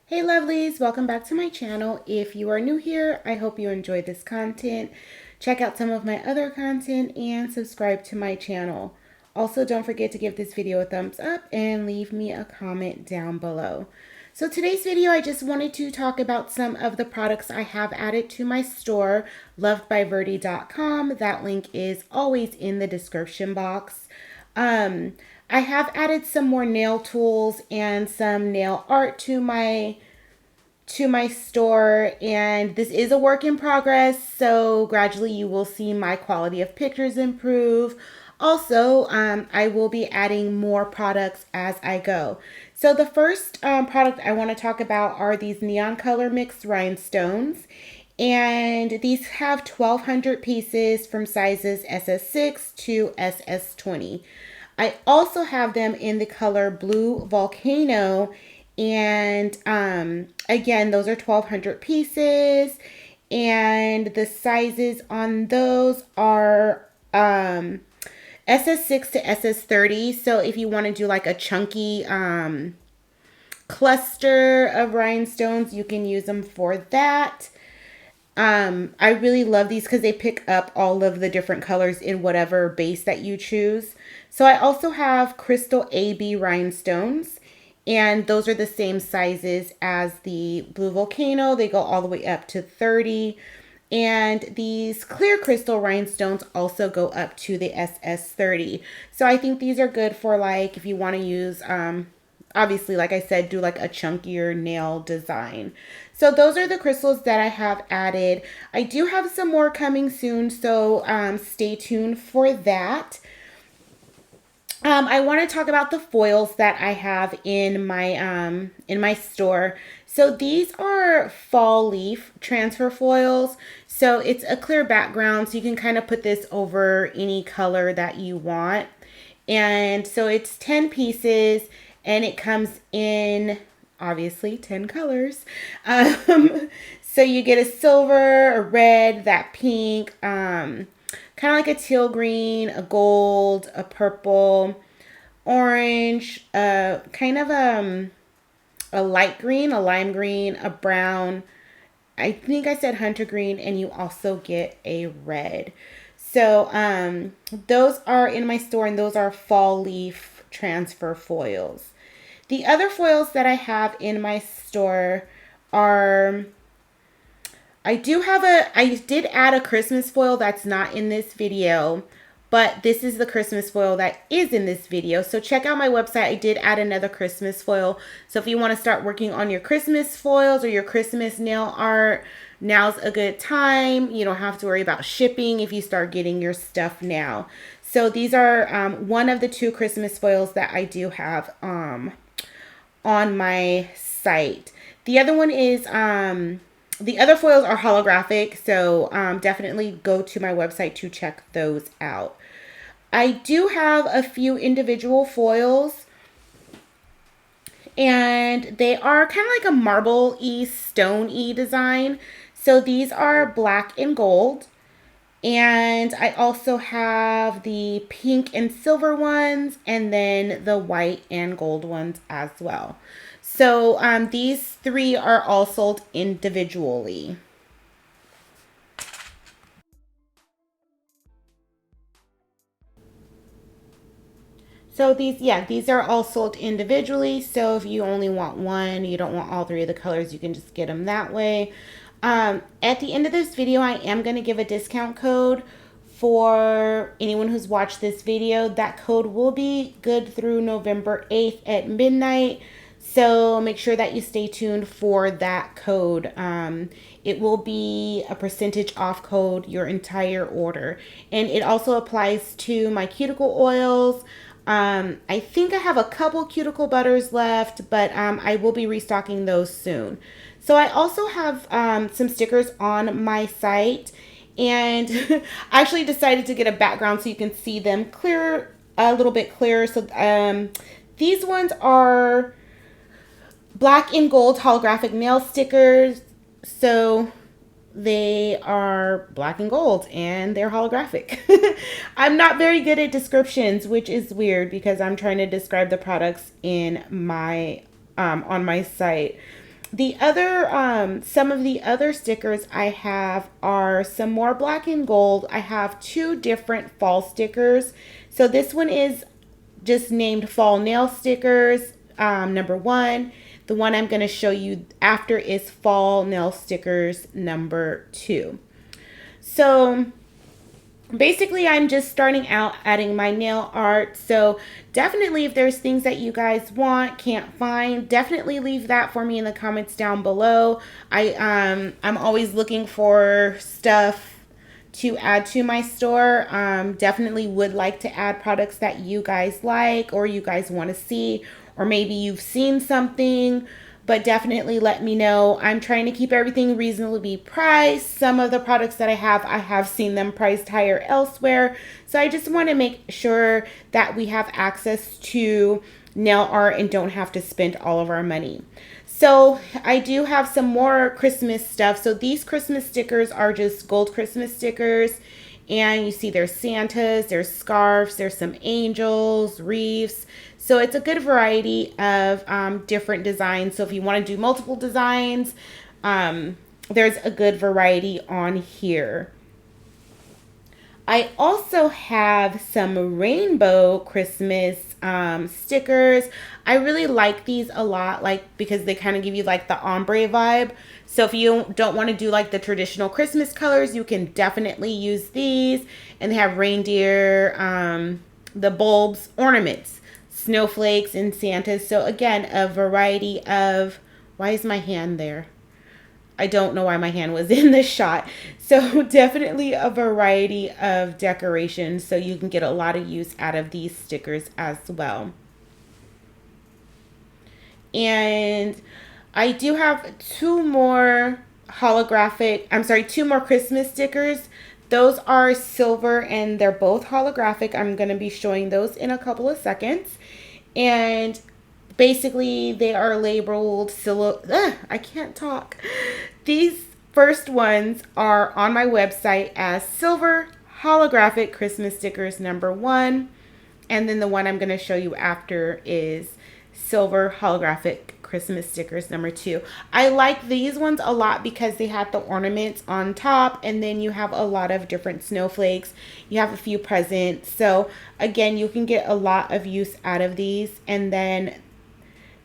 Hey lovelies, welcome back to my channel. If you are new here, I hope you enjoyed this content. Check out some of my other content and subscribe to my channel. Also, don't forget to give this video a thumbs up and leave me a comment down below. So today's video, I just wanted to talk about some of the products I have added to my store, lovedbyverdie.com. That link is always in the description box. I have added some more nail tools and some nail art to my store, and this is a work in progress, so gradually you will see my quality of pictures improve. Also, I will be adding more products as I go. So the first product I want to talk about are these neon color mixed rhinestones, and these have 1,200 pieces from sizes SS6 to SS20. I also have them in the color Blue Volcano, and again, those are 1,200 pieces, and the sizes on those are SS6 to SS30. So if you want to do like a chunky cluster of rhinestones, you can use them for that. I really love these because they pick up all of the different colors in whatever base that you choose. So I also have Crystal AB rhinestones, and those are the same sizes as the Blue Volcano. They go all the way up to 30. And these clear crystal rhinestones also go up to the SS30. So I think these are good for like if you want to use obviously, like I said, do like a chunkier nail design. So those are the crystals that I have added. I do have some more coming soon, so stay tuned for that. I want to talk about the foils that I have in my store. So these are fall leaf transfer foils. So it's a clear background, so you can kind of put this over any color that you want. And so it's 10 pieces, and it comes in obviously 10 colors. So you get a silver, a red, that pink, kind of like a teal green, a gold, a purple, orange, kind of a light green, a lime green, a brown. I think I said hunter green, and you also get a red. So those are in my store, and those are fall leaf transfer foils. The other foils that I have in my store are, I did add a Christmas foil that's not in this video, but this is the Christmas foil that is in this video. So check out my website. I did add another Christmas foil. So if you want to start working on your Christmas foils or your Christmas nail art, now's a good time. You don't have to worry about shipping if you start getting your stuff now. So these are one of the 2 Christmas foils that I do have on my site. The other one is the other foils are holographic, so definitely go to my website to check those out. I do have a few individual foils, and they are kind of like a marble-y, stone-y design. So these are black and gold, and I also have the pink and silver ones, and then the white and gold ones as well. So these 3 are all sold individually. So these are all sold individually. So if you only want one, you don't want all 3 of the colors, you can just get them that way. At the end of this video, I am going to give a discount code for anyone who's watched this video. That code will be good through November 8th at midnight. So make sure that you stay tuned for that code. It will be a percentage off code your entire order. And it also applies to my cuticle oils. I think I have a couple cuticle butters left, but I will be restocking those soon. So I also have some stickers on my site, and I actually decided to get a background so you can see them clear, a little bit clearer. So these ones are black and gold holographic nail stickers. So they are black and gold, and they're holographic. I'm not very good at descriptions, which is weird because I'm trying to describe the products in my on my site. The other, some of the other stickers I have are some more black and gold. I have two different fall stickers. So this one is just named fall nail stickers, number one. The one I'm going to show you after is fall nail stickers number two. So basically, I'm just starting out adding my nail art. So definitely, if there's things that you guys want, can't find, definitely leave that for me in the comments down below. I'm always looking for stuff to add to my store. Definitely would like to add products that you guys like or you guys want to see, or maybe you've seen something, but definitely let me know. I'm trying to keep everything reasonably priced. Some of the products that I have seen them priced higher elsewhere. So I just want to make sure that we have access to nail art and don't have to spend all of our money. So I do have some more Christmas stuff. So these Christmas stickers are just gold Christmas stickers. And you see there's Santas, there's scarves, there's some angels, wreaths. So it's a good variety of different designs. So if you want to do multiple designs, there's a good variety on here. I also have some rainbow Christmas stickers. I really like these a lot, like because they kind of give you like the ombre vibe. So if you don't want to do like the traditional Christmas colors, you can definitely use these. And they have reindeer, the bulbs, ornaments, snowflakes, and Santas. So again, a variety of, why is my hand there? I don't know why my hand was in the shot. So definitely a variety of decorations. So you can get a lot of use out of these stickers as well. And I do have two more Christmas stickers. Those are silver and they're both holographic. I'm going to be showing those in a couple of seconds. And basically, they are labeled I can't talk. These first ones are on my website as silver holographic Christmas stickers number one. And then the one I'm going to show you after is silver holographic Christmas stickers number two. I like these ones a lot because they have the ornaments on top, and then you have a lot of different snowflakes. You have a few presents. So again, you can get a lot of use out of these. And then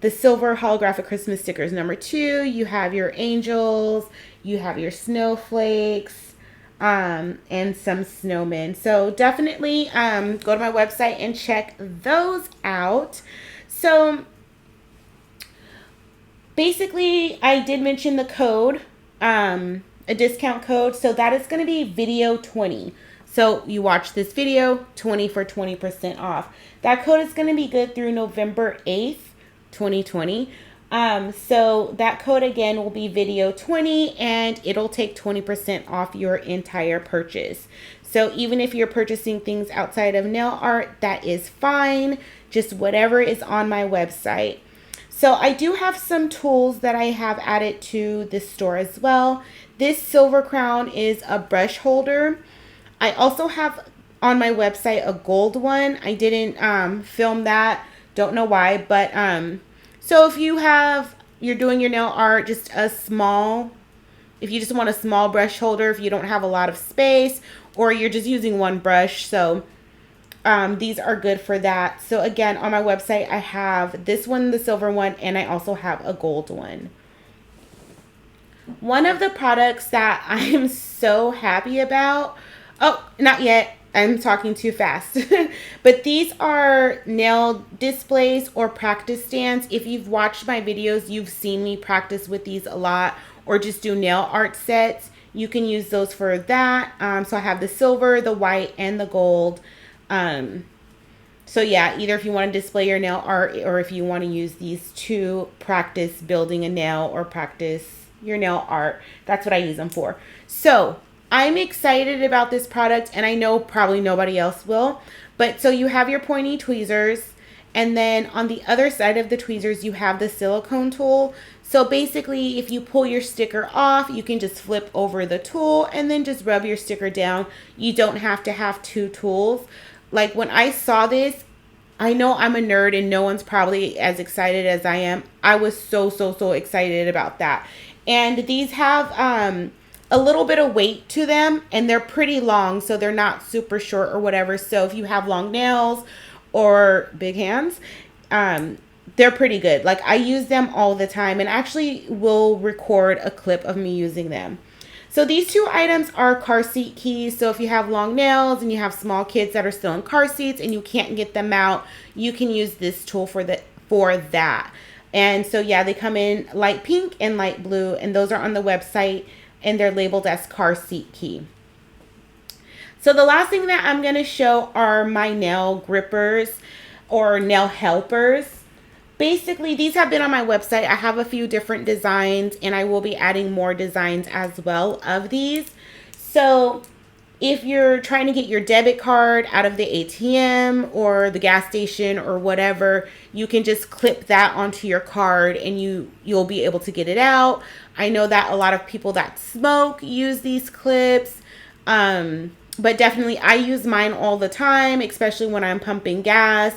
the silver holographic Christmas stickers number two, you have your angels, you have your snowflakes, and some snowmen. So definitely go to my website and check those out. So basically, I did mention the code, a discount code. So that is going to be video 20. So you watch this video, 20 for 20% off. That code is going to be good through November 8th. 2020. So that code again will be video 20 and it'll take 20% off your entire purchase. So even if you're purchasing things outside of nail art, that is fine. Just whatever is on my website. So I do have some tools that I have added to this store as well. This silver crown is a brush holder. I also have on my website a gold one. I didn't film that. Don't know why, but so if you're doing your nail art, if you just want a small brush holder, if you don't have a lot of space, or you're just using one brush, so these are good for that. So again, on my website, I have this one, the silver one, and I also have a gold one. One of the products that I am so happy about, not yet. I'm talking too fast. But these are nail displays or practice stands. If you've watched my videos, you've seen me practice with these a lot, or just do nail art sets. You can use those for that. So I have the silver, the white, and the gold. So yeah, either if you want to display your nail art or if you want to use these to practice building a nail or practice your nail art, that's what I use them for. So I'm excited about this product, and I know probably nobody else will. But so you have your pointy tweezers, and then on the other side of the tweezers, you have the silicone tool. So basically, if you pull your sticker off, you can just flip over the tool and then just rub your sticker down. You don't have to have two tools. Like when I saw this, I know I'm a nerd and no one's probably as excited as I am. I was so excited about that. And these have a little bit of weight to them, and they're pretty long, so they're not super short or whatever. So if you have long nails or big hands, they're pretty good. Like, I use them all the time, and actually will record a clip of me using them. So these two items are car seat keys. So if you have long nails and you have small kids that are still in car seats and you can't get them out, you can use this tool for that. And so yeah, they come in light pink and light blue, and those are on the website, and they're labeled as car seat key. So the last thing that I'm going to show are my nail grippers or nail helpers. Basically, these have been on my website. I have a few different designs, and I will be adding more designs as well of these. So if you're trying to get your debit card out of the ATM or the gas station or whatever, you can just clip that onto your card and you'll be able to get it out. I know that a lot of people that smoke use these clips, but definitely I use mine all the time, especially when I'm pumping gas.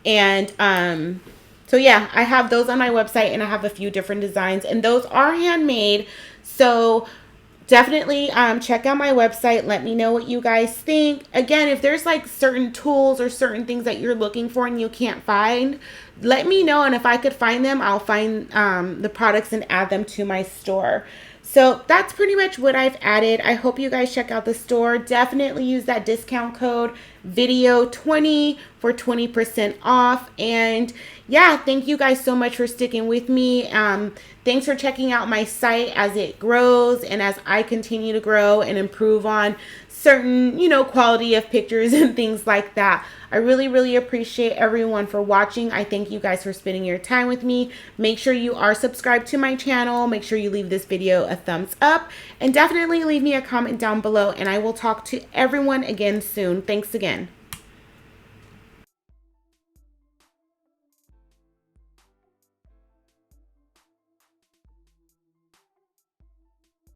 And so yeah, I have those on my website, and I have a few different designs, and those are handmade. So definitely check out my website. Let me know what you guys think. Again, if there's like certain tools or certain things that you're looking for and you can't find, let me know. And if I could find them, I'll find the products and add them to my store. So that's pretty much what I've added. I hope you guys check out the store. Definitely use that discount code video20 for 20% off. And yeah, thank you guys so much for sticking with me. Thanks for checking out my site as it grows and as I continue to grow and improve on certain, quality of pictures and things like that. I really appreciate everyone for watching. I thank you guys for spending your time with me. Make sure you are subscribed to my channel. Make sure you leave this video a thumbs up, and definitely leave me a comment down below, and I will talk to everyone again soon. Thanks again.